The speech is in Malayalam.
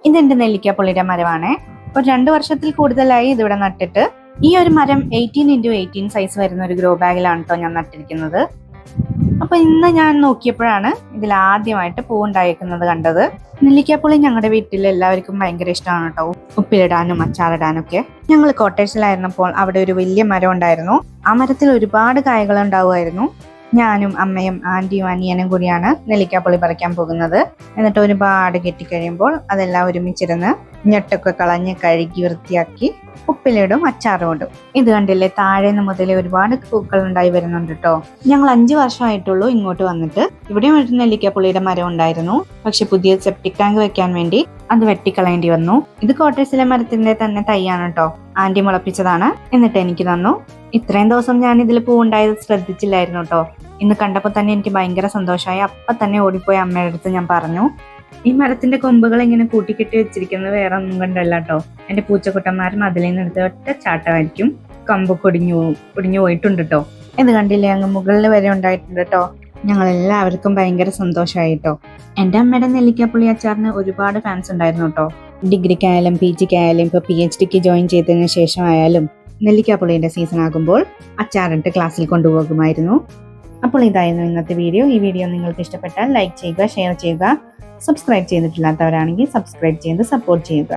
ഇതെന്റെ നെല്ലിക്കാപ്പുള്ളിയുടെ മരമാണ്. ഒരു 2 വർഷത്തിൽ കൂടുതലായി ഇതിവിടെ നട്ടിട്ട്. ഈ ഒരു മരം 18x18 സൈസ് വരുന്ന ഒരു ഗ്രോ ബാഗിലാണ് കേട്ടോ ഞാൻ നട്ടിരിക്കുന്നത്. അപ്പൊ ഇന്ന് ഞാൻ നോക്കിയപ്പോഴാണ് ഇതിൽ ആദ്യമായിട്ട് പൂവുണ്ടായിരിക്കുന്നത് കണ്ടത്. നെല്ലിക്കാപ്പുളി ഞങ്ങളുടെ വീട്ടിൽ എല്ലാവർക്കും ഭയങ്കര ഇഷ്ടമാണ് കേട്ടോ, ഉപ്പിലിടാനും അച്ചാറിടാനും ഒക്കെ. ഞങ്ങൾ കോട്ടേഴ്സിലായിരുന്നപ്പോൾ അവിടെ ഒരു വലിയ മരം ഉണ്ടായിരുന്നു. ആ മരത്തിൽ ഒരുപാട് കായകൾ ഉണ്ടാവുമായിരുന്നു. ഞാനും അമ്മയും ആന്റിയും അനിയനും കൂടിയാണ് നെല്ലിക്കാപ്പുളി പറിക്കാൻ പോകുന്നത്. എന്നിട്ട് ഒരുപാട് കെട്ടിക്കഴിയുമ്പോൾ അതെല്ലാം ഒരുമിച്ചിരുന്ന് ഞെട്ടൊക്കെ കളഞ്ഞ് കഴുകി വൃത്തിയാക്കി ഉപ്പിലിടും അച്ചാറും ഇടും. ഇത് കണ്ടില്ലേ, താഴെ നിന്ന് മുതൽ ഒരുപാട് പൂക്കൾ ഉണ്ടായി വരുന്നുണ്ട് കേട്ടോ. ഞങ്ങൾ 5 വർഷമായിട്ടുള്ളൂ ഇങ്ങോട്ട് വന്നിട്ട്. ഇവിടെയും ഒരു നെല്ലിക്കാപ്പുളിയുടെ മരം ഉണ്ടായിരുന്നു. പക്ഷെ പുതിയ സെപ്റ്റിക് ടാങ്ക് വെക്കാൻ വേണ്ടി അത് വെട്ടിക്കളയേണ്ടി വന്നു. ഇത് കോട്ടേഴ്സിലെ മരത്തിന്റെ തന്നെ തൈയാണ് കേട്ടോ. ആന്റി മുളപ്പിച്ചതാണ്. എന്നിട്ട് എനിക്ക് തന്നു. ഇത്രയും ദിവസം ഞാൻ ഇതിൽ പൂവുണ്ടായത് ശ്രദ്ധിച്ചില്ലായിരുന്നു കേട്ടോ. ഇന്ന് കണ്ടപ്പോൾ തന്നെ എനിക്ക് ഭയങ്കര സന്തോഷമായി. അപ്പം തന്നെ ഓടിപ്പോയി അമ്മയുടെ അടുത്ത് ഞാൻ പറഞ്ഞു. ഈ മരത്തിന്റെ കൊമ്പുകൾ ഇങ്ങനെ കൂട്ടിക്കെട്ടി വെച്ചിരിക്കുന്നത് വേറെ ഒന്നും കണ്ടല്ല കേട്ടോ. എന്റെ പൂച്ചക്കുട്ടന്മാരും അതിൽ നിന്ന് എടുത്ത് ഒറ്റ ചാട്ടമായിരിക്കും. കമ്പ് ഒടിഞ്ഞു പോയിട്ടുണ്ട് കേട്ടോ. ഇത് കണ്ടില്ലേ, അങ്ങ് മുകളിൽ വരെ ഉണ്ടായിട്ടുണ്ട് കേട്ടോ. ഞങ്ങൾ എല്ലാവർക്കും ഭയങ്കര സന്തോഷമായി കേട്ടോ. എൻ്റെ അമ്മയുടെ നെല്ലിക്കാപ്പുളി അച്ചാറിന് ഒരുപാട് ഫാൻസ് ഉണ്ടായിരുന്നു കേട്ടോ. ഡിഗ്രിക്കായാലും PGക്കായാലും ഇപ്പൊ PhDക്ക് ജോയിൻ ചെയ്തതിന് ശേഷമായാലും നെല്ലിക്കാപ്പുളിയുടെ സീസൺ ആകുമ്പോൾ അച്ചാറിട്ട് ക്ലാസ്സിൽ കൊണ്ടുപോകുമായിരുന്നു. അപ്പോൾ ഇതായിരുന്നു ഇന്നത്തെ വീഡിയോ. ഈ വീഡിയോ നിങ്ങൾക്ക് ഇഷ്ടപ്പെട്ടാൽ ലൈക്ക് ചെയ്യുക, ഷെയർ ചെയ്യുക. സബ്സ്ക്രൈബ് ചെയ്തിട്ടില്ലാത്തവരാണെങ്കിൽ സബ്സ്ക്രൈബ് ചെയ്ത് സപ്പോർട്ട് ചെയ്യുക.